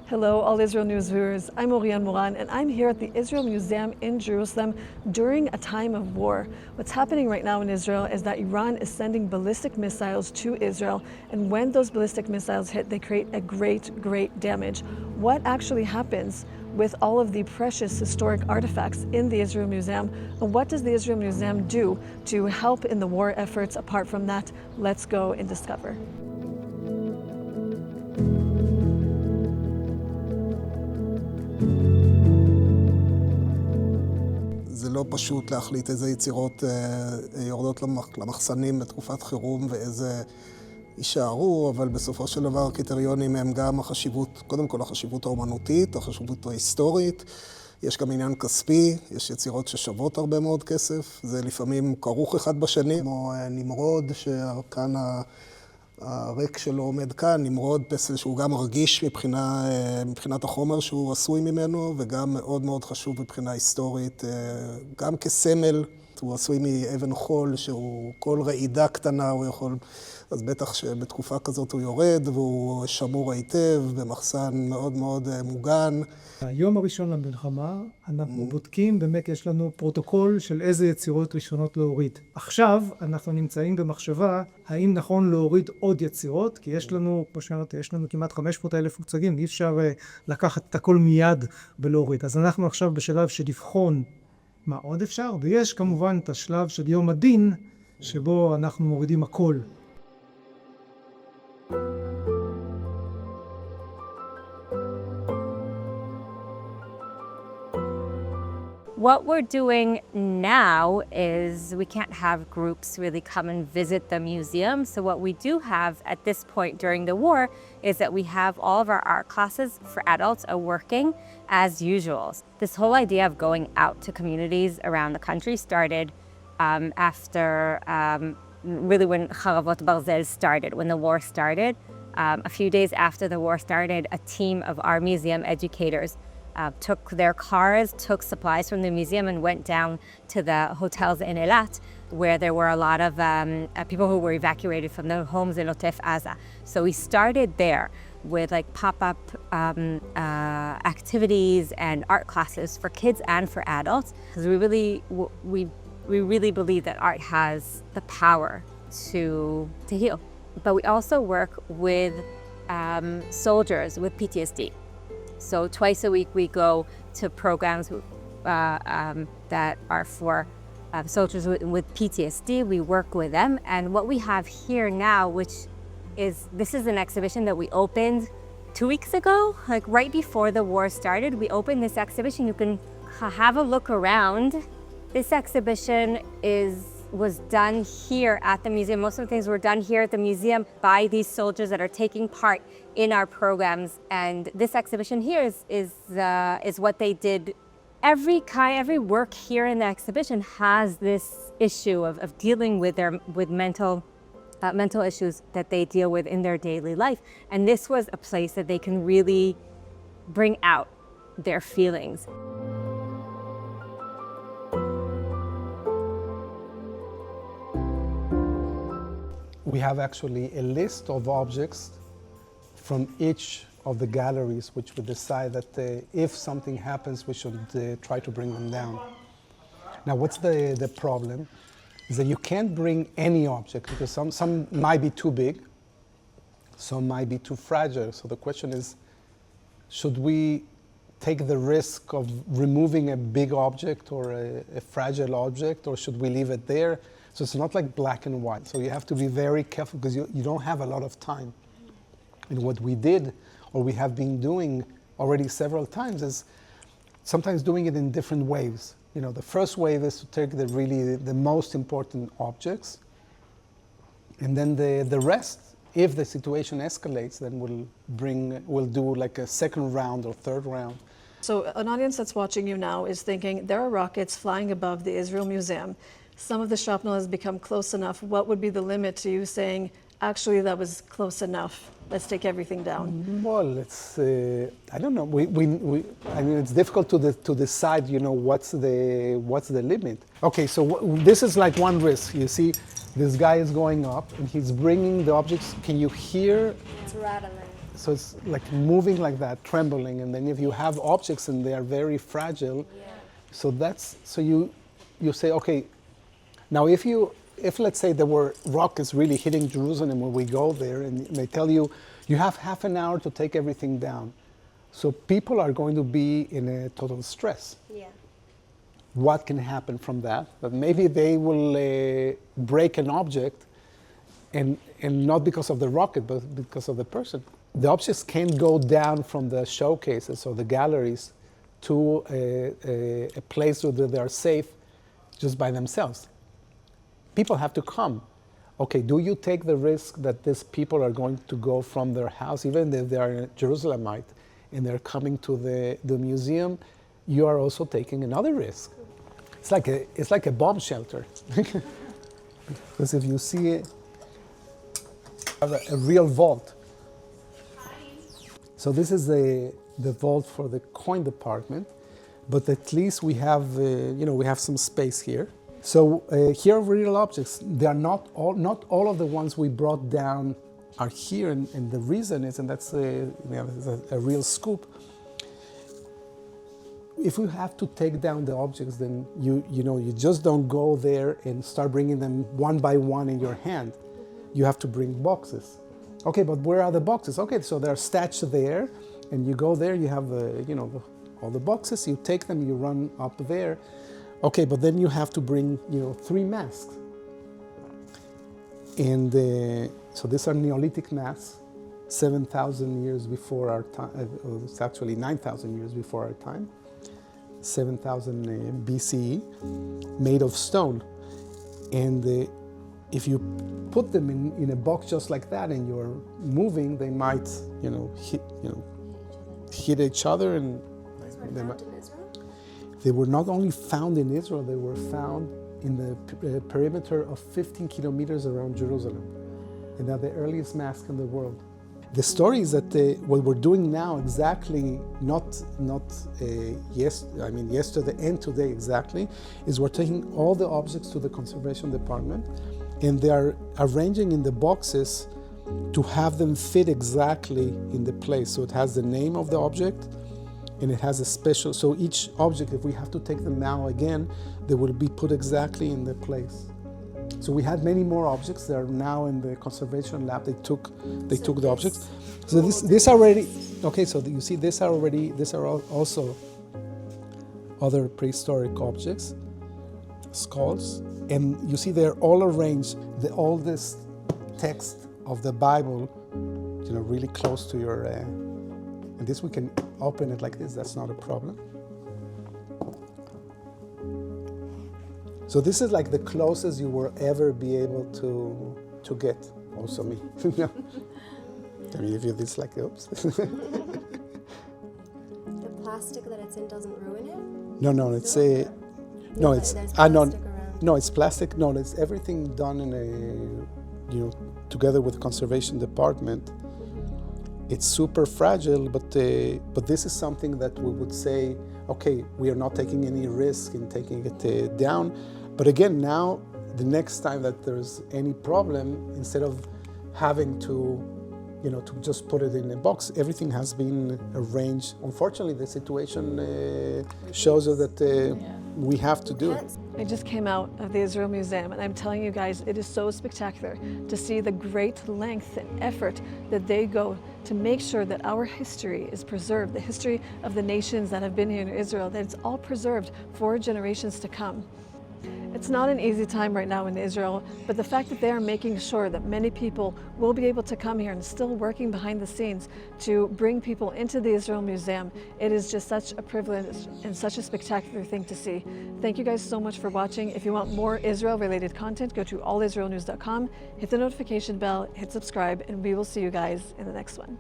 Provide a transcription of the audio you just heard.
Hello, all Israel News viewers. I'm Orion Moran, and I'm here at the Israel Museum in Jerusalem during a time of war. What's happening right now in Israel is that Iran is sending ballistic missiles to Israel, and when those ballistic missiles hit, they create a great damage. What actually happens with all of the precious historic artifacts in the Israel Museum, and what does the Israel Museum do to help in the war efforts apart from that? Let's go and discover. זה לא פשוט להחליט איזה יצירות יורדות למחסנים בתקופת חירום ואיזה יישארו, אבל בסופו של דבר הקריטריונים הם גם החשיבות, קודם כל החשיבות האומנותית, החשיבות ההיסטורית, יש גם עניין כספי, יש יצירות ששוות הרבה מאוד כסף, זה לפעמים כרוך אחד בשני, כמו נמרוד, שכאן הריק שלו עומד כאן, נמרוד פסל שהוא גם רגיש מבחינת החומר שהוא עשוי ממנו, וגם מאוד מאוד חשוב מבחינה היסטורית, גם כסמל, הוא עשוי מאבן חול, שהוא כל רעידה קטנה הוא יכול, אז בטח שבתקופה כזאת הוא יורד, והוא שמור היטב, במחסן מאוד מאוד מוגן. היום הראשון למלחמה, אנחנו בודקים, באמת יש לנו פרוטוקול של איזה יצירות ראשונות להוריד. עכשיו אנחנו נמצאים במחשבה, האם נכון להוריד עוד יצירות, כי יש לנו, כמו שאמרתי, יש לנו כמעט 500,000 מוצגים, אי אפשר לקחת את הכל מיד ולהוריד. אז אנחנו עכשיו בשלב של לבחון מה עוד אפשר, ויש כמובן את השלב של יום הדין, שבו אנחנו מורידים הכל. What we're doing now is we can't have groups really come and visit the museum. So what we do have at this point during the war is that we have all of our art classes for adults are working as usual. This whole idea of going out to communities around the country started after really when Charavot Barzel started, when the war started. A few days after the war started, a team of our museum educators took their cars, took supplies from the museum and went down to the hotels in Eilat, where there were a lot of people who were evacuated from their homes in Otef Aza. So we started there with like pop-up activities and art classes for kids and for adults, because we really believe that art has the power to heal. But we also work with soldiers with PTSD. So twice a week we go to programs that are for soldiers with PTSD. We work with them, and what we have here now, this is an exhibition that we opened 2 weeks ago, like right before the war started. We opened this exhibition. You can have a look around. This exhibition was done here at the museum. Most of the things were done here at the museum by these soldiers that are taking part in our programs. And this exhibition here is what they did. Every work here in the exhibition has this issue of dealing with mental issues that they deal with in their daily life. And this was a place that they can really bring out their feelings. We have actually a list of objects from each of the galleries, which would decide that if something happens, we should try to bring them down. Now, what's the problem? Is that you can't bring any object, because some might be too big, some might be too fragile. So the question is, should we take the risk of removing a big object or a fragile object, or should we leave it there? So it's not like black and white. So you have to be very careful, because you don't have a lot of time. And what we did, or we have been doing already several times, is sometimes doing it in different waves. You know, the first wave is to take the most important objects, and then the rest, if the situation escalates, then we'll do like a second round or third round. So an audience that's watching you now is thinking, there are rockets flying above the Israel Museum. Some of the shrapnel has become close enough. What would be the limit to you saying, actually, that was close enough? Let's take everything down. Well, it's I don't know. I mean, it's difficult to decide. You know, what's the limit? Okay, so this is like one risk. You see, this guy is going up and he's bringing the objects. Can you hear? It's rattling. So it's like moving like that, trembling, and then if you have objects and they are very fragile, so you say, okay, now if let's say there were rockets really hitting Jerusalem when we go there, and they tell you, you have half an hour to take everything down. So people are going to be in a total stress. Yeah. What can happen from that? But maybe they will break an object, and not because of the rocket, but because of the person. The objects can't go down from the showcases or the galleries to a place where they are safe just by themselves. People have to come. Okay, do you take the risk that these people are going to go from their house, even if they are Jerusalemite, and they're coming to the museum? You are also taking another risk. It's like a bomb shelter. Because if you see it, a real vault. So this is the vault for the coin department, but at least we have we have some space here. So here are real objects. They are not all of the ones we brought down are here, and the reason is, and that's a real scoop. If you have to take down the objects, then you just don't go there and start bringing them one by one in your hand. You have to bring boxes. Okay, but where are the boxes? Okay, so they're stashed there, and you go there. You have all the boxes. You take them. You run up there. Okay, but then you have to bring 3 masks. And so these are Neolithic masks, 7,000 years before our time. It's actually 9,000 years before our time. 7,000 BCE, made of stone. And if you put them in a box just like that and you're moving, they might, hit each other. And They were found in Israel? they were not only found in Israel, they were found in the perimeter of 15 kilometers around Jerusalem. And they're the earliest masks in the world. The story is that what we're doing now exactly, yesterday and today exactly, is we're taking all the objects to the conservation department, and they are arranging in the boxes to have them fit exactly in the place. So it has the name of the object, and it has a special, so each object, if we have to take them now again, they will be put exactly in the place. So we had many more objects. They are now in the conservation lab. They took the objects. So this already, okay, so you see these are also other prehistoric objects, skulls. And you see they're all arranged, the oldest text of the Bible, really close to your, and this we can open it like this, that's not a problem. So this is like the closest you will ever be able to get, also me. I mean, if you this like, oops. The plastic that it's in doesn't ruin it? No, it's a, no, it's, there's plastic around. no, it's plastic. No, it's everything done in a, together with the conservation department. It's super fragile, but this is something that we would say, okay, we are not taking any risk in taking it down. But again, now, the next time that there's any problem, instead of having to just put it in a box, everything has been arranged. Unfortunately, the situation shows us that we have to do it. I just came out of the Israel Museum, and I'm telling you guys, it is so spectacular to see the great length and effort that they go to make sure that our history is preserved, the history of the nations that have been here in Israel, that it's all preserved for generations to come. It's not an easy time right now in Israel, but the fact that they are making sure that many people will be able to come here and still working behind the scenes to bring people into the Israel Museum, it is just such a privilege and such a spectacular thing to see. Thank you guys so much for watching. If you want more Israel-related content, go to allisraelnews.com, hit the notification bell, hit subscribe, and we will see you guys in the next one.